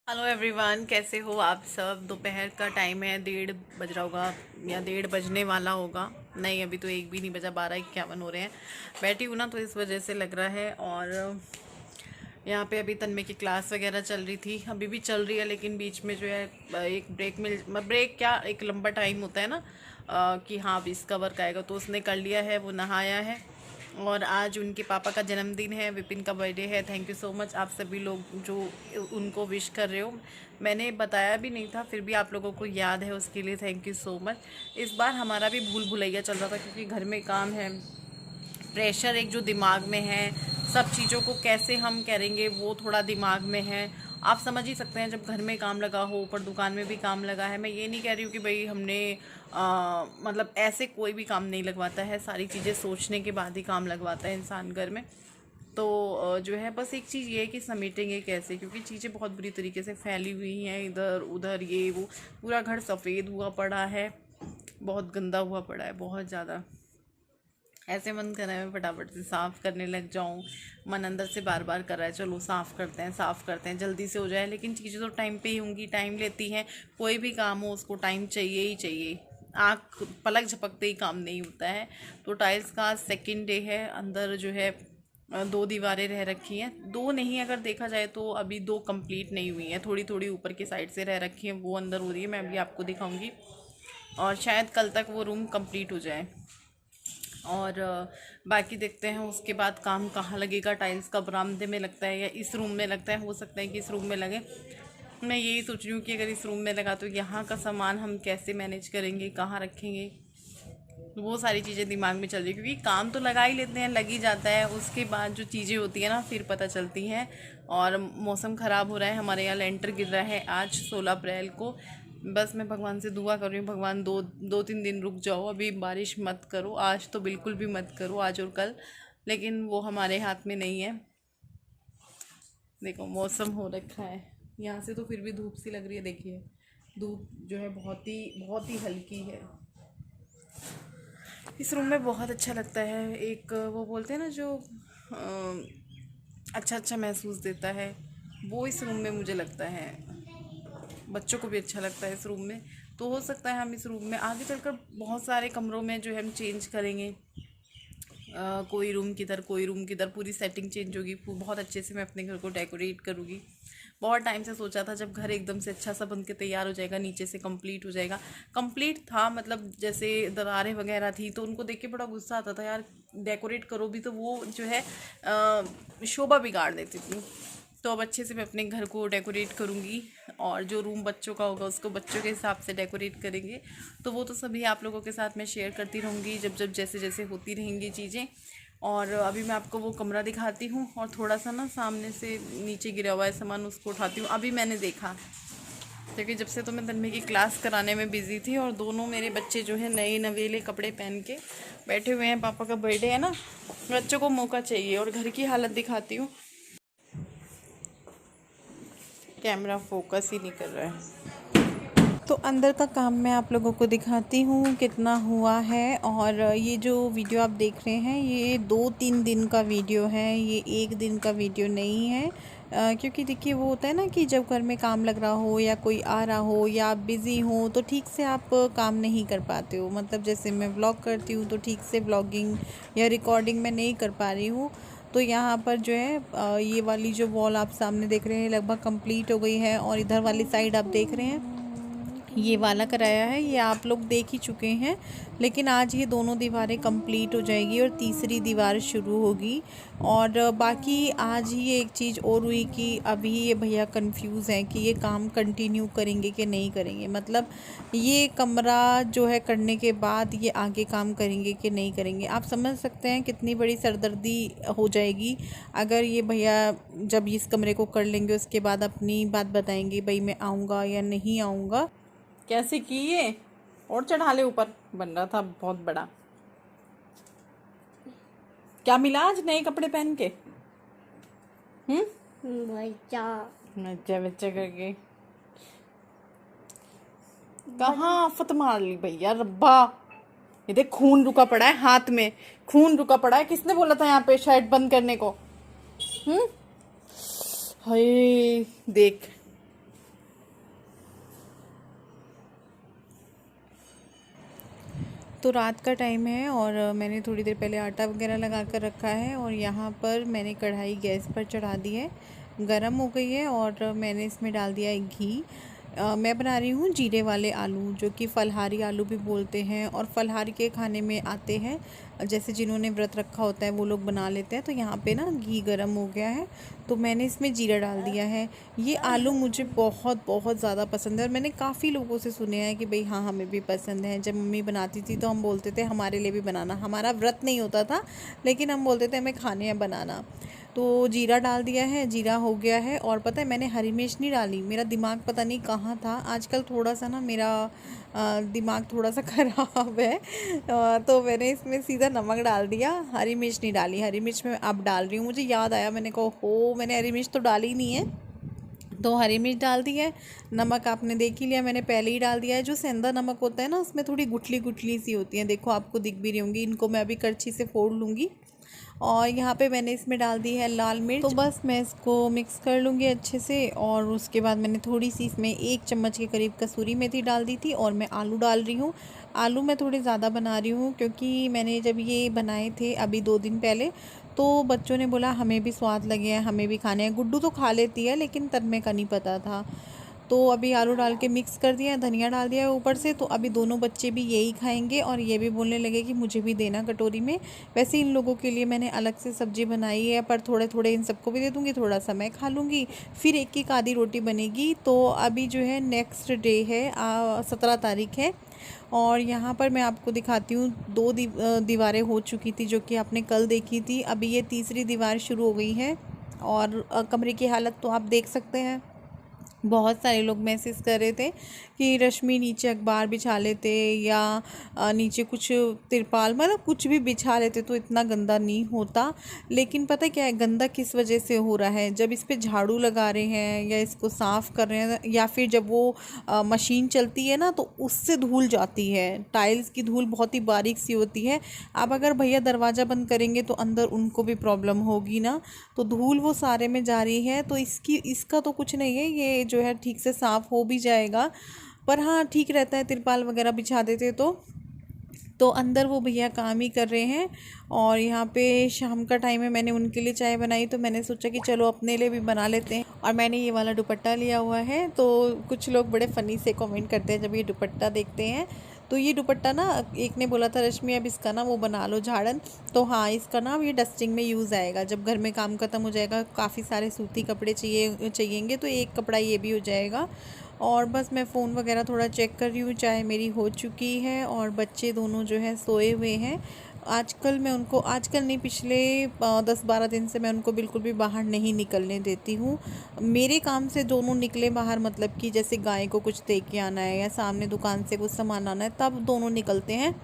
Hello everyone, कैसे हो आप सब। दोपहर का टाइम है, 1:30 बज रहा होगा या 1:30 बजने वाला होगा। नहीं, अभी तो 1 भी नहीं बजा, 12:51 हो रहे हैं। बैठी हूँ ना तो इस वजह से लग रहा है। और यहाँ पे अभी तन्मय की क्लास वगैरह चल रही थी, अभी भी चल रही है, लेकिन बीच में जो है एक ब्रेक क्या, एक लंबा टाइम होता है ना कि हाँ अभी इसका वर्क आएगा, तो उसने कर लिया है। वो नहाया है और आज उनके पापा का जन्मदिन है, विपिन का बर्थडे है। थैंक यू सो मच आप सभी लोग जो उनको विश कर रहे हो। मैंने बताया भी नहीं था, फिर भी आप लोगों को याद है, उसके लिए थैंक यू सो मच। इस बार हमारा भी भूल भुलैया चल रहा था, क्योंकि घर में काम है, प्रेशर एक जो दिमाग में है, सब चीज़ों को कैसे हम करेंगे वो थोड़ा दिमाग में है। आप समझ ही सकते हैं, जब घर में काम लगा हो, ऊपर दुकान में भी काम लगा है। मैं ये नहीं कह रही हूँ कि भाई हमने मतलब ऐसे कोई भी काम नहीं लगवाता है, सारी चीज़ें सोचने के बाद ही काम लगवाता है इंसान घर में। तो जो है बस एक चीज़ ये है कि समेटेंगे कैसे, क्योंकि चीज़ें बहुत बुरी तरीके से फैली हुई हैं, इधर उधर ये वो। पूरा घर सफ़ेद हुआ पड़ा है, बहुत गंदा हुआ पड़ा है, बहुत ज़्यादा। ऐसे मन कर रहा है मैं फटाफट से साफ़ करने लग जाऊं। मन अंदर से बार बार कर रहा है चलो साफ़ करते हैं, साफ़ करते हैं, जल्दी से हो जाए। लेकिन चीज़ें तो टाइम पे ही होंगी, टाइम लेती हैं। कोई भी काम हो उसको टाइम चाहिए ही चाहिए। आँख पलक झपकते ही काम नहीं होता है। तो टाइल्स का सेकंड डे है। अंदर जो है 2 दीवारें रह रखी हैं, 2 नहीं, अगर देखा जाए तो अभी 2 कंप्लीट नहीं हुई हैं, थोड़ी थोड़ी ऊपर की साइड से रह रखी हैं, वो अंदर हो रही है। मैं अभी आपको दिखाऊंगी और शायद कल तक वो रूम कंप्लीट हो जाए। और बाकी देखते हैं उसके बाद काम कहाँ लगेगा। टाइल्स का बरामदे में लगता है या इस रूम में लगता है, हो सकता है कि इस रूम में लगे। मैं यही सोच रही हूँ कि अगर इस रूम में लगा तो यहाँ का सामान हम कैसे मैनेज करेंगे, कहाँ रखेंगे, वो सारी चीज़ें दिमाग में चल रही है। क्योंकि काम तो लगा ही लेते हैं, लग ही जाता है, उसके बाद जो चीज़ें होती हैं ना फिर पता चलती हैं। और मौसम ख़राब हो रहा है, हमारे यहाँ लेंटर गिर रहा है आज 16 अप्रैल को। बस मैं भगवान से दुआ कर रही हूँ, भगवान 2-3 दिन रुक जाओ, अभी बारिश मत करो, आज तो बिल्कुल भी मत करो, आज और कल। लेकिन वो हमारे हाथ में नहीं है। देखो मौसम हो रखा है, यहाँ से तो फिर भी धूप सी लग रही है। देखिए धूप जो है बहुत ही हल्की है। इस रूम में बहुत अच्छा लगता है, एक वो बोलते हैं ना जो अच्छा अच्छा महसूस देता है, वो इस रूम में मुझे लगता है। बच्चों को भी अच्छा लगता है इस रूम में। तो हो सकता है हम इस रूम में आगे चलकर बहुत सारे कमरों में जो है हम चेंज करेंगे। कोई रूम किधर, कोई रूम किधर, पूरी सेटिंग चेंज होगी। बहुत अच्छे से मैं अपने घर को डेकोरेट करूँगी। बहुत टाइम से सोचा था, जब घर एकदम से अच्छा सा बन के तैयार हो जाएगा, नीचे से कंप्लीट हो जाएगा। कंप्लीट था मतलब जैसे दरारें वगैरह थी तो उनको देख के बड़ा गुस्सा आता था, यार डेकोरेट करो भी तो वो जो है शोभा बिगाड़ देती थी। तो अब अच्छे से मैं अपने घर को डेकोरेट करूँगी, और जो रूम बच्चों का होगा उसको बच्चों के हिसाब से डेकोरेट करेंगे। तो वो तो सभी आप लोगों के साथ मैं शेयर करती रहूँगी, जब जब जैसे जैसे होती रहेंगी चीज़ें। और अभी मैं आपको वो कमरा दिखाती हूँ, और थोड़ा सा ना सामने से नीचे गिरा हुआ है सामान, उसको उठाती हूँ। अभी मैंने देखा, क्योंकि जब से तो मैं तन्मय की क्लास कराने में बिज़ी थी, और दोनों मेरे बच्चे जो है नए नवेले कपड़े पहन के बैठे हुए हैं। पापा का बर्थडे है ना, बच्चों को मौका चाहिए। और घर की हालत दिखाती हूँ, कैमरा फोकस ही नहीं कर रहा है। तो अंदर का काम मैं आप लोगों को दिखाती हूँ कितना हुआ है। और ये जो वीडियो आप देख रहे हैं ये 2-3 दिन का वीडियो है, ये 1 दिन का वीडियो नहीं है। क्योंकि देखिए वो होता है ना कि जब घर में काम लग रहा हो या कोई आ रहा हो या आप बिज़ी हो तो ठीक से आप काम नहीं कर पाते हो। मतलब जैसे मैं व्लॉग करती हूँ तो ठीक से व्लॉगिंग या रिकॉर्डिंग मैं नहीं कर पा रही हूँ। तो यहाँ पर जो है ये वाली जो वॉल आप सामने देख रहे हैं लगभग कंप्लीट हो गई है, और इधर वाली साइड आप देख रहे हैं ये वाला कराया है, ये आप लोग देख ही चुके हैं। लेकिन आज ये दोनों दीवारें कंप्लीट हो जाएगी और तीसरी दीवार शुरू होगी। और बाकी आज ही एक चीज़ और हुई कि अभी ये भैया कंफ्यूज हैं कि ये काम कंटिन्यू करेंगे कि नहीं करेंगे। मतलब ये कमरा जो है करने के बाद ये आगे काम करेंगे कि नहीं करेंगे। आप समझ सकते हैं कितनी बड़ी सरदर्दी हो जाएगी अगर ये भैया जब इस कमरे को कर लेंगे उसके बाद अपनी बात बताएंगे, भाई मैं आऊँगा या नहीं आऊँगा। कैसे की ये, और चढ़ा ले ऊपर, बन रहा था बहुत बड़ा। क्या मिला आज नए कपड़े पहन के? बच्चा बच्चा बच्चा करके कहाँ आफत मार ली भैया रब्बा। ये देख खून रुका पड़ा है हाथ में, खून रुका पड़ा है। किसने बोला था यहाँ पे शर्ट बंद करने को? हाय देख, तो रात का टाइम है और मैंने थोड़ी देर पहले आटा वगैरह लगा कर रखा है और यहाँ पर मैंने कढ़ाई गैस पर चढ़ा दी है, गरम हो गई है और मैंने इसमें डाल दिया है घी। मैं बना रही हूँ जीरे वाले आलू, जो कि फलहारी आलू भी बोलते हैं और फलहारी के खाने में आते हैं। जैसे जिन्होंने व्रत रखा होता है वो लोग बना लेते हैं। तो यहाँ पे ना घी गरम हो गया है तो मैंने इसमें जीरा डाल दिया है। ये आलू मुझे बहुत बहुत ज़्यादा पसंद है और मैंने काफ़ी लोगों से सुने हैं कि भाई हाँ हमें भी पसंद है। जब मम्मी बनाती थी तो हम बोलते थे हमारे लिए भी बनाना। हमारा व्रत नहीं होता था लेकिन हम बोलते थे हमें खाने हैं बनाना। तो जीरा डाल दिया है, जीरा हो गया है। और पता है मैंने हरी मिर्च नहीं डाली, मेरा दिमाग पता नहीं कहाँ था। आजकल थोड़ा सा ना मेरा दिमाग थोड़ा सा ख़राब है। तो मैंने इसमें सीधा नमक डाल दिया, हरी मिर्च नहीं डाली। हरी मिर्च मैं अब डाल रही हूँ, मुझे याद आया, मैंने कहा हो मैंने हरी मिर्च तो डाली नहीं है। तो हरी मिर्च डाल दी है। नमक आपने देख ही लिया, मैंने पहले ही डाल दिया है। जो सेंधा नमक होता है ना उसमें थोड़ी गुठली गुठली सी होती है, देखो आपको दिख भी रही होंगी। इनको मैं अभी करछी से फोड़ लूँगी। और यहाँ पे मैंने इसमें डाल दी है लाल मिर्च। तो बस मैं इसको मिक्स कर लूँगी अच्छे से। और उसके बाद मैंने थोड़ी सी इसमें 1 चम्मच के करीब कसूरी मेथी डाल दी थी और मैं आलू डाल रही हूँ। आलू मैं थोड़े ज़्यादा बना रही हूँ क्योंकि मैंने जब ये बनाए थे अभी 2 दिन पहले, तो बच्चों ने बोला हमें भी स्वाद लगे हैं, हमें भी खाने हैं। गुड्डू तो खा लेती है लेकिन तन्मय का नहीं पता था। तो अभी आलू डाल के मिक्स कर दिया, धनिया डाल दिया है ऊपर से। तो अभी दोनों बच्चे भी यही खाएंगे और ये भी बोलने लगे कि मुझे भी देना कटोरी में। वैसे इन लोगों के लिए मैंने अलग से सब्जी बनाई है, पर थोड़े थोड़े इन सबको भी दे दूँगी, थोड़ा सा मैं खा लूँगी, फिर एक एक आधी रोटी बनेगी। तो अभी जो है नेक्स्ट डे है, 17 तारीख है। और यहाँ पर मैं आपको दिखाती हूँ 2 दीवारें हो चुकी थी जो कि आपने कल देखी थी। अभी ये तीसरी दीवार शुरू हो गई है और कमरे की हालत तो आप देख सकते हैं। बहुत सारे लोग मैसेज कर रहे थे कि रश्मि नीचे अखबार बिछा लेते या नीचे कुछ तिरपाल, मतलब कुछ भी बिछा लेते तो इतना गंदा नहीं होता। लेकिन पता है क्या है, गंदा किस वजह से हो रहा है, जब इस पे झाड़ू लगा रहे हैं या इसको साफ़ कर रहे हैं या फिर जब वो मशीन चलती है ना तो उससे धूल जाती है। टाइल्स की धूल बहुत ही बारीक सी होती है। अब अगर भैया दरवाज़ा बंद करेंगे तो अंदर उनको भी प्रॉब्लम होगी ना, तो धूल वो सारे में जा रही है। तो इसका तो कुछ नहीं है, ये जो है ठीक से साफ़ हो भी जाएगा। पर हाँ ठीक रहता है तिरपाल वगैरह बिछा देते तो अंदर वो भैया काम ही कर रहे हैं। और यहाँ पे शाम का टाइम है, मैंने उनके लिए चाय बनाई तो मैंने सोचा कि चलो अपने लिए भी बना लेते हैं। और मैंने ये वाला दुपट्टा लिया हुआ है। तो कुछ लोग बड़े फ़नी से कमेंट करते हैं जब ये दुपट्टा देखते हैं। तो ये दुपट्टा ना, एक ने बोला था रश्मि अब इसका ना वो बना लो झाड़न। तो हाँ इसका ना ये डस्टिंग में यूज़ आएगा, जब घर में काम ख़त्म हो जाएगा, काफ़ी सारे सूती कपड़े चाहिएंगे तो एक कपड़ा ये भी हो जाएगा। और बस मैं फ़ोन वगैरह थोड़ा चेक कर रही हूँ, चाय मेरी हो चुकी है और बच्चे दोनों जो है सोए हुए हैं। आजकल नहीं, पिछले 10-12 दिन से मैं उनको बिल्कुल भी बाहर नहीं निकलने देती हूँ। मेरे काम से दोनों निकले बाहर, मतलब कि जैसे गाय को कुछ दे के आना है या सामने दुकान से कुछ सामान आना है तब दोनों निकलते हैं,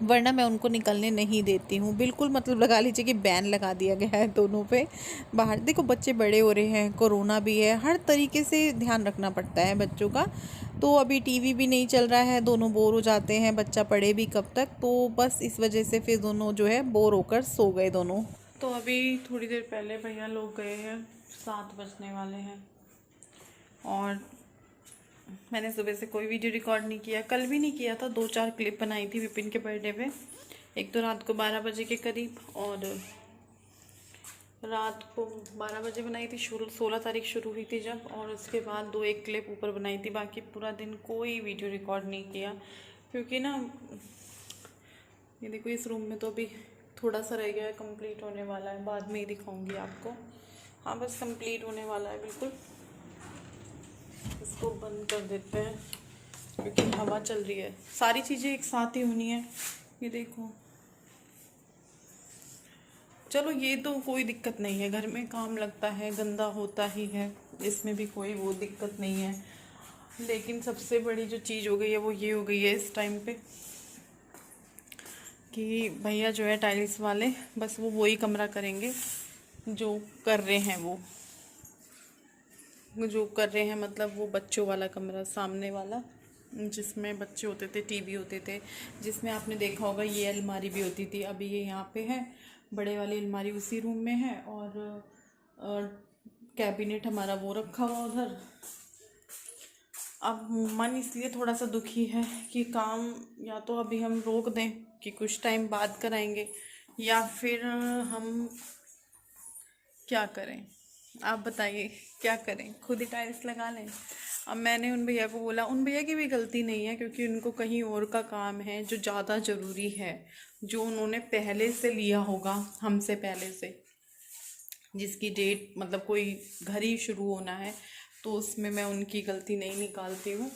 वरना मैं उनको निकलने नहीं देती हूँ बिल्कुल। मतलब लगा लीजिए कि बैन लगा दिया गया है दोनों पे बाहर। देखो बच्चे बड़े हो रहे हैं, कोरोना भी है, हर तरीके से ध्यान रखना पड़ता है बच्चों का। तो अभी टीवी भी नहीं चल रहा है, दोनों बोर हो जाते हैं, बच्चा पढ़े भी कब तक। तो बस इस वजह से फिर दोनों जो है बोर होकर सो गए दोनों। तो अभी थोड़ी देर पहले भैया लोग गए हैं, 7 बजने वाले हैं। और मैंने सुबह से कोई वीडियो रिकॉर्ड नहीं किया, कल भी नहीं किया था। 2-4 क्लिप बनाई थी विपिन के बर्थडे पे, एक तो रात को 12 बजे के करीब और रात को 12 बजे बनाई थी, 16 तारीख शुरू हुई थी जब। और उसके बाद 2-1 क्लिप ऊपर बनाई थी। बाकी पूरा दिन कोई वीडियो रिकॉर्ड नहीं किया क्योंकि ना ये देखो इस रूम में तो अभी थोड़ा सा रह गया है, कंप्लीट होने वाला है, बाद में ही दिखाऊंगी आपको। हाँ बस कंप्लीट होने वाला है बिल्कुल। इसको बंद कर देते हैं क्योंकि हवा चल रही है, सारी चीज़ें एक साथ ही होनी है। ये देखो, चलो ये तो कोई दिक्कत नहीं है, घर में काम लगता है, गंदा होता ही है, इसमें भी कोई वो दिक्कत नहीं है। लेकिन सबसे बड़ी जो चीज़ हो गई है वो ये हो गई है इस टाइम पे कि भैया जो है टाइल्स वाले बस वो वही कमरा करेंगे जो कर रहे हैं मतलब वो बच्चों वाला कमरा, सामने वाला जिसमें बच्चे होते थे, टीवी होते थे, जिसमें आपने देखा होगा ये अलमारी भी होती थी। अभी ये यहाँ पे है, बड़े वाली अलमारी उसी रूम में है और कैबिनेट हमारा वो रखा हुआ उधर। अब मन इसलिए थोड़ा सा दुखी है कि काम या तो अभी हम रोक दें कि कुछ टाइम बाद कराएंगे, या फिर हम क्या करें। आप बताइए क्या करें, खुद ही टाइल्स लगा लें। अब मैंने उन भैया को बोला, उन भैया की भी गलती नहीं है क्योंकि उनको कहीं और का काम है जो ज़्यादा ज़रूरी है, जो उन्होंने पहले से लिया होगा हमसे पहले से, जिसकी डेट मतलब कोई घर ही शुरू होना है, तो उसमें मैं उनकी गलती नहीं निकालती हूँ।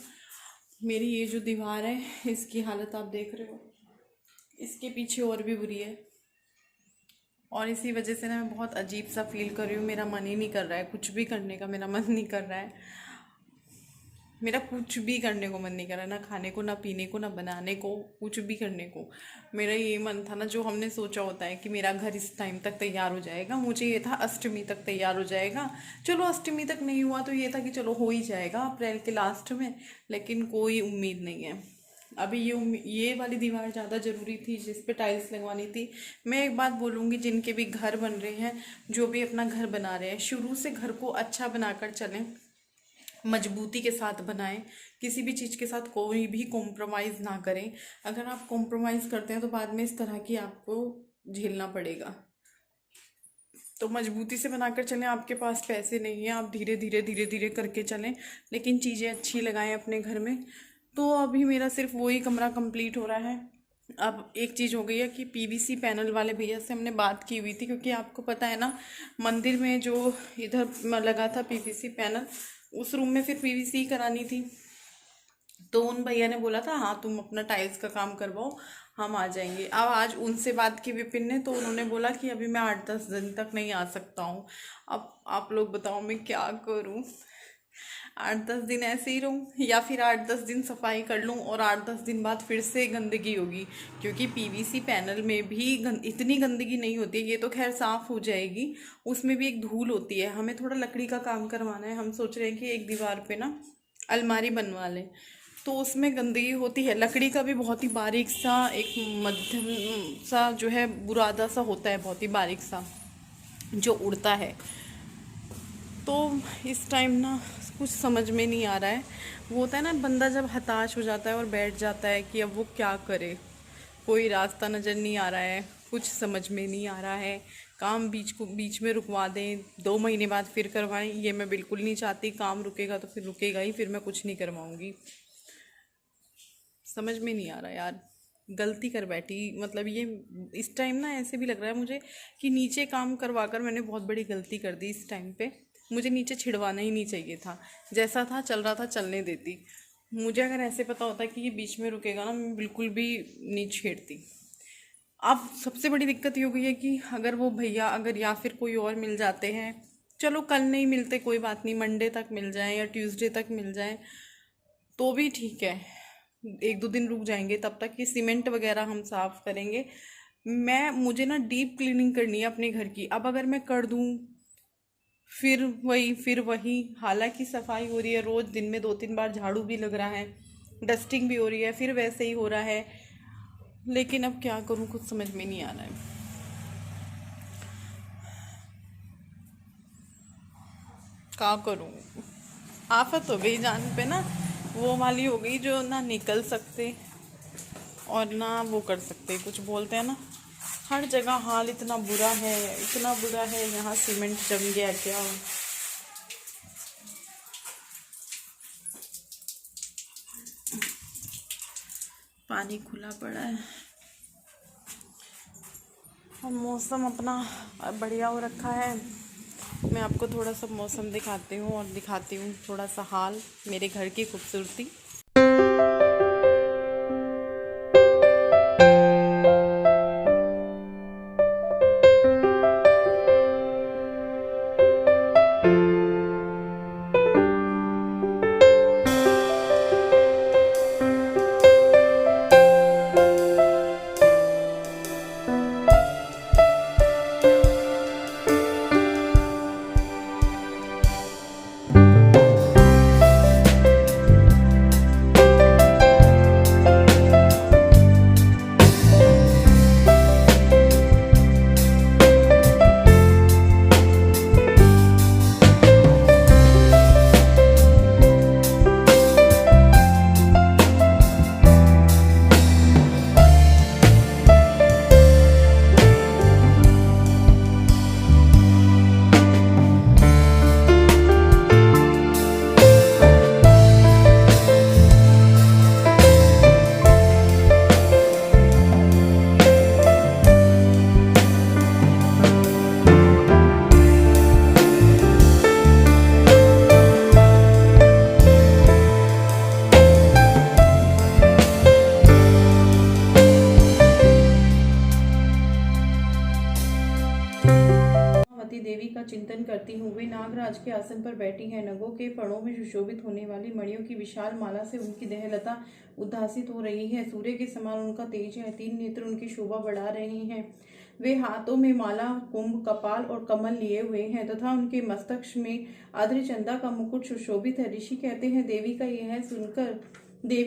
मेरी ये जो दीवार है इसकी हालत आप देख रहे हो, इसके पीछे और भी बुरी है, और इसी वजह से ना मैं बहुत अजीब सा फील कर रही हूँ। मेरा मन ही नहीं कर रहा है कुछ भी करने का, मेरा मन नहीं कर रहा है, मेरा कुछ भी करने को मन नहीं कर रहा है, ना खाने को, ना पीने को, ना बनाने को, कुछ भी करने को। मेरा ये मन था ना, जो हमने सोचा होता है कि मेरा घर इस टाइम तक तैयार हो जाएगा, मुझे ये था अष्टमी तक तैयार हो जाएगा। चलो अष्टमी तक नहीं हुआ तो ये था कि चलो हो ही जाएगा अप्रैल के लास्ट में, लेकिन कोई उम्मीद नहीं है। अभी ये वाली दीवार ज़्यादा ज़रूरी थी जिस पे टाइल्स लगवानी थी। मैं एक बात बोलूँगी, जिनके भी घर बन रहे हैं, जो भी अपना घर बना रहे हैं, शुरू से घर को अच्छा बनाकर चलें, मजबूती के साथ बनाएं, किसी भी चीज़ के साथ कोई भी कॉम्प्रोमाइज़ ना करें। अगर आप कॉम्प्रोमाइज़ करते हैं तो बाद में इस तरह की आपको झेलना पड़ेगा। तो मजबूती से बनाकर चलें। आपके पास पैसे नहीं है, आप धीरे धीरे धीरे धीरे करके चलें, लेकिन चीज़ें अच्छी लगाएं अपने घर में। तो अभी मेरा सिर्फ वही कमरा कंप्लीट हो रहा है। अब एक चीज़ हो गई है कि पीवीसी पैनल वाले भैया से हमने बात की हुई थी, क्योंकि आपको पता है ना, मंदिर में जो इधर लगा था पीवीसी पैनल, उस रूम में फिर पीवीसी करानी थी। तो उन भैया ने बोला था हाँ तुम अपना टाइल्स का काम करवाओ, हम आ जाएंगे। अब आज उनसे बात की विपिन ने, तो उन्होंने बोला कि अभी मैं 8-10 दिन तक नहीं आ सकता हूँ। अब आप लोग बताओ मैं क्या करूँ। 8-10 दिन ऐसे ही रहूँ, या फिर 8-10 दिन सफाई कर लूँ और 8-10 दिन बाद फिर से गंदगी होगी, क्योंकि पीवीसी पैनल में भी इतनी गंदगी नहीं होती है। ये तो खैर साफ़ हो जाएगी, उसमें भी एक धूल होती है। हमें थोड़ा लकड़ी का काम करवाना है, हम सोच रहे हैं कि एक दीवार पे ना अलमारी बनवा लें, तो उसमें गंदगी होती है। लकड़ी का भी बहुत ही बारीक सा, एक मध्यम सा जो है बुरादा सा होता है, बहुत ही बारीक सा जो उड़ता है। तो इस टाइम ना कुछ समझ में नहीं आ रहा है। वो होता है ना, बंदा जब हताश हो जाता है और बैठ जाता है कि अब वो क्या करे, कोई रास्ता नज़र नहीं आ रहा है, कुछ समझ में नहीं आ रहा है। काम बीच में रुकवा दें, 2 महीने बाद फिर करवाएं, ये मैं बिल्कुल नहीं चाहती। काम रुकेगा तो फिर रुकेगा ही, फिर मैं कुछ नहीं करवाऊँगी। समझ में नहीं आ रहा यार, गलती कर बैठी। मतलब ये इस टाइम ना ऐसे भी लग रहा है मुझे कि नीचे काम करवा कर मैंने बहुत बड़ी गलती कर दी। इस टाइम पे मुझे नीचे छिड़वाना ही नहीं चाहिए था, जैसा था चल रहा था चलने देती। मुझे अगर ऐसे पता होता कि ये बीच में रुकेगा ना, मैं बिल्कुल भी नहीं छेड़ती। अब सबसे बड़ी दिक्कत ये हो गई है कि अगर वो भैया अगर या फिर कोई और मिल जाते हैं, चलो कल नहीं मिलते कोई बात नहीं, मंडे तक मिल जाएं या ट्यूसडे तक मिल जाएं तो भी ठीक है, 1-2 दिन रुक जाएंगे, तब तक ये सीमेंट वगैरह हम साफ़ करेंगे। मुझे ना डीप क्लीनिंग करनी है अपने घर की। अब अगर मैं कर दूँ फिर वही, हालांकि सफाई हो रही है रोज़, दिन में 2-3 बार झाड़ू भी लग रहा है, डस्टिंग भी हो रही है, फिर वैसे ही हो रहा है। लेकिन अब क्या करूँ, कुछ समझ में नहीं आ रहा है। क्या करूँ, आफत हो गई जान पे ना, वो वाली हो गई जो ना निकल सकते और ना वो कर सकते। कुछ बोलते हैं ना, हर जगह हाल इतना बुरा है, इतना बुरा है। यहाँ सीमेंट जम गया क्या। पानी खुला पड़ा है और मौसम अपना बढ़िया हो रखा है। मैं आपको थोड़ा सा मौसम दिखाती हूँ और दिखाती हूँ थोड़ा सा हाल मेरे घर की खूबसूरती। चिंतन करती हूँ। वे नागराज के आसन पर बैठी हैं। नगों के फणों में सुशोभित होने वाली मणियों की विशाल माला से उनकी देहलता उद्भासित हो रही है। सूर्य के समान उनका तेज है। 3 नेत्र उनकी शोभा बढ़ा रहे हैं। वे हाथों में माला, कुंभ, कपाल और कमल लिए हुए हैं तथा उनके मस्तक में आद्रचंदा का मुकुट सुशोभित है। ऋषि कहते हैं देवी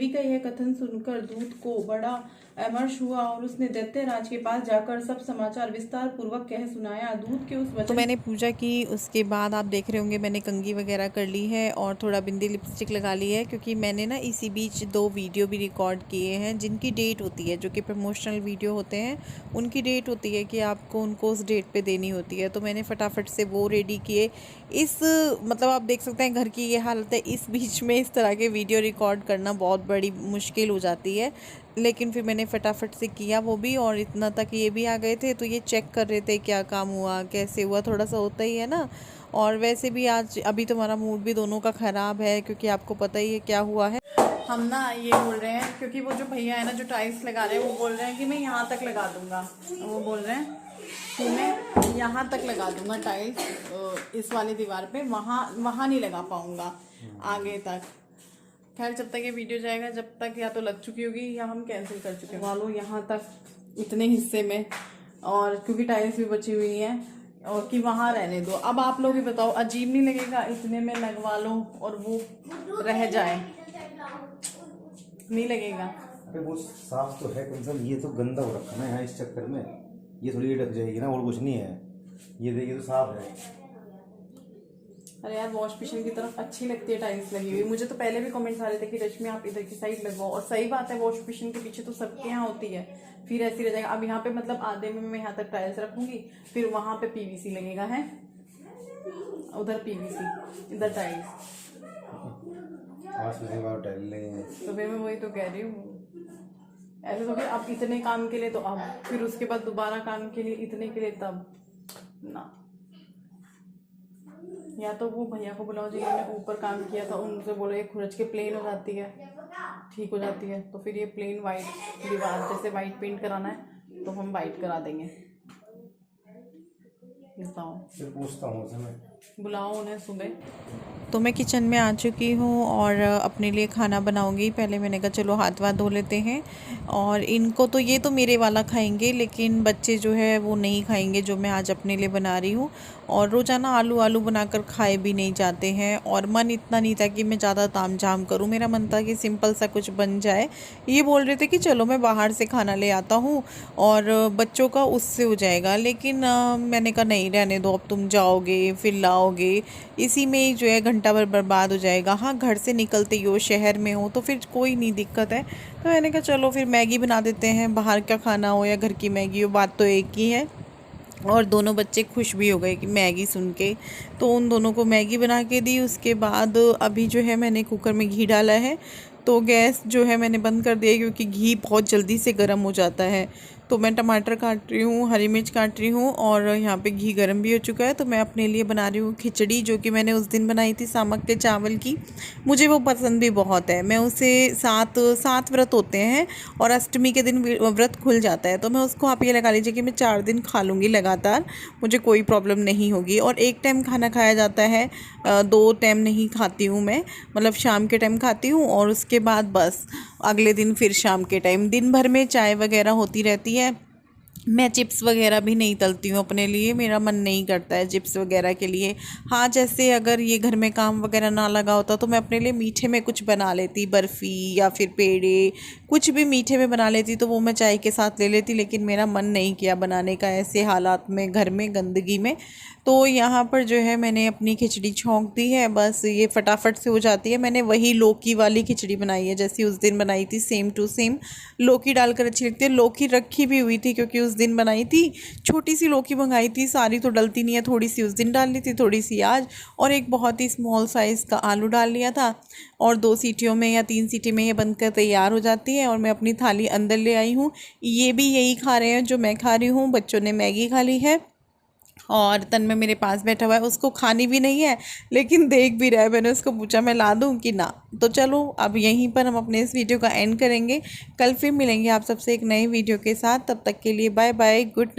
का यह कथन सुनकर दूत को बड़ा अमर्ष हुआ और उसने दैत्यराज के पास जाकर सब समाचार विस्तार पूर्वक कह सुनाया। दूत के उस वचन तो मैंने पूजा की, उसके बाद आप देख रहे होंगे मैंने कंघी वगैरह कर ली है और थोड़ा बिंदी लिपस्टिक लगा ली है, क्योंकि मैंने ना इसी बीच 2 वीडियो भी रिकॉर्ड किए हैं जिनकी डेट होती है, जो कि प्रमोशनल वीडियो होते हैं उनकी डेट होती है कि आपको उनको उस डेट पे देनी होती है। तो मैंने फटाफट से वो रेडी किए। मतलब आप देख सकते हैं घर की ये हालत है। इस बीच में इस तरह के वीडियो रिकॉर्ड करना बहुत बड़ी मुश्किल हो जाती है, लेकिन फिर मैंने फटाफट से किया वो भी। और इतना तक ये भी आ गए थे तो ये चेक कर रहे थे क्या काम हुआ, कैसे हुआ, थोड़ा सा होता ही है ना। और वैसे भी अभी तुम्हारा मूड भी दोनों का ख़राब है, क्योंकि आपको पता ही है क्या हुआ है। हम ना ये बोल रहे हैं, क्योंकि वो जो भैया है ना जो टाइल्स लगा रहे हैं, वो बोल रहे हैं कि मैं यहाँ तक लगा दूंगा। वो बोल रहे हैं कि मैं यहाँ तक लगा दूंगा टाइल्स, इस वाली दीवार पे, वहाँ नहीं लगा पाऊंगा आगे तक। खैर जब तक ये वीडियो जाएगा, जब तक या तो लग चुकी होगी या हम कैंसिल कर चुके हैं वालों यहाँ तक इतने हिस्से में, और क्योंकि टाइल्स भी बची हुई हैं, और कि वहाँ रहने दो। अब आप लोग ही बताओ, अजीब नहीं लगेगा इतने में लगवा लो और वो रह जाए? नहीं लगेगा? अरे वो साफ तो है कंसर्न, ये तो गंदा हो रखा ना यहाँ इस चक्कर में। ये थोड़ी ढक जाएगी ना, और कुछ नहीं है। ये देखिए तो साफ है। अरे यार वॉश बेसिन की तरफ अच्छी लगती है टाइल्स लगी हुई। मुझे तो पहले भी कमेंट्स आ रहे थे कि रश्मि आप इधर की साइड लगवाओ, और सही बात है, वॉश बेसिन के पीछे तो सबके यहाँ होती है, फिर ऐसी रह जाएगा। अब यहाँ पे मतलब आधे में मैं यहाँ तक टाइल्स रखूंगी, फिर वहां पे पीवीसी लगेगा, है उधर पीवीसी, इधर टाइल्स। तो फिर मैं वही तो कह रही हूँ, ऐसे तो फिर अब इतने काम के लिए तो अब, फिर उसके बाद दोबारा काम के लिए इतने के लिए तब ना। या तो वो भैया को बुलाओ जिन्होंने ऊपर काम किया था, उनसे बोलो ये खुरच के प्लेन हो जाती है, ठीक हो जाती है। तो फिर ये प्लेन वाइट दीवार, जैसे वाइट पेंट कराना है तो हम वाइट करा देंगे। बताओ, फिर पूछता हूँ उसे मैं, बुलाओ उन्हें सुबह। तो मैं किचन में आ चुकी हूँ और अपने लिए खाना बनाऊंगी। पहले मैंने कहा चलो हाथ वाथ धो लेते हैं, और इनको तो ये तो मेरे वाला खाएंगे, लेकिन बच्चे जो है वो नहीं खाएंगे जो मैं आज अपने लिए बना रही हूँ। और रोज़ाना आलू बनाकर खाए भी नहीं जाते हैं, और मन इतना नहीं था कि मैं ज़्यादा ताम झाम करूँ। मेरा मन था कि सिंपल सा कुछ बन जाए। ये बोल रहे थे कि चलो मैं बाहर से खाना ले आता हूँ और बच्चों का उससे हो जाएगा, लेकिन मैंने कहा नहीं, रहने दो, अब तुम जाओगे फिर लाओगे, इसी में ही जो है घंटा भर बर्बाद हो जाएगा। हाँ, घर से निकलते ही हो, शहर में हो तो फिर कोई नहीं दिक्कत है। तो मैंने कहा चलो फिर मैगी बना देते हैं, बाहर का खाना हो या घर की मैगी हो, बात तो एक ही है। और दोनों बच्चे खुश भी हो गए कि मैगी सुन के, तो उन दोनों को मैगी बना के दी। उसके बाद अभी जो है मैंने कुकर में घी डाला है, तो गैस जो है मैंने बंद कर दिया, क्योंकि घी बहुत जल्दी से गर्म हो जाता है। तो मैं टमाटर काट रही हूँ, हरी मिर्च काट रही हूँ, और यहाँ पे घी गर्म भी हो चुका है। तो मैं अपने लिए बना रही हूँ खिचड़ी, जो कि मैंने उस दिन बनाई थी सामक के चावल की। मुझे वो पसंद भी बहुत है। मैं उसे 7 व्रत होते हैं और अष्टमी के दिन व्रत खुल जाता है, तो मैं उसको, आप ये लगा लीजिए कि मैं 4 दिन खा लूँगी लगातार, मुझे कोई प्रॉब्लम नहीं होगी। और एक टाइम खाना खाया जाता है, 2 टाइम नहीं खाती हूँ मैं, मतलब शाम के टाइम खाती हूँ और उसके बाद बस अगले दिन फिर शाम के टाइम। दिन भर में चाय वगैरह होती रहती है। मैं चिप्स वगैरह भी नहीं तलती हूँ अपने लिए, मेरा मन नहीं करता है चिप्स वगैरह के लिए। हाँ, जैसे अगर ये घर में काम वगैरह ना लगा होता तो मैं अपने लिए मीठे में कुछ बना लेती, बर्फ़ी या फिर पेड़े, कुछ भी मीठे में बना लेती, तो वो मैं चाय के साथ ले लेती। लेकिन मेरा मन नहीं किया बनाने का ऐसे हालात में, घर में गंदगी में। तो यहाँ पर जो है मैंने अपनी खिचड़ी छौंक दी है, बस ये फटाफट से हो जाती है। मैंने वही लौकी वाली खिचड़ी बनाई है जैसी उस दिन बनाई थी, सेम टू सेम। लौकी डालकर अच्छी लगती है। लौकी रखी भी हुई थी, क्योंकि उस दिन बनाई थी, छोटी सी लौकी मंगाई थी, सारी तो डलती नहीं है, थोड़ी सी उस दिन डाल ली थी, थोड़ी सी आज, और एक बहुत ही स्मॉल साइज़ का आलू डाल लिया था। और 2 सीटियों में या 3 सीटी में ये बनकर तैयार हो जाती है। और मैं अपनी थाली अंदर ले आई हूँ। ये भी यही खा रहे हैं जो मैं खा रही हूँ। बच्चों ने मैगी खा ली है, और तन में मेरे पास बैठा हुआ है, उसको खानी भी नहीं है लेकिन देख भी रहा है। मैंने उसको पूछा मैं ला दूं कि ना। तो चलो अब यहीं पर हम अपने इस वीडियो का एंड करेंगे। कल फिर मिलेंगे आप सबसे एक नई वीडियो के साथ। तब तक के लिए बाय बाय, गुड।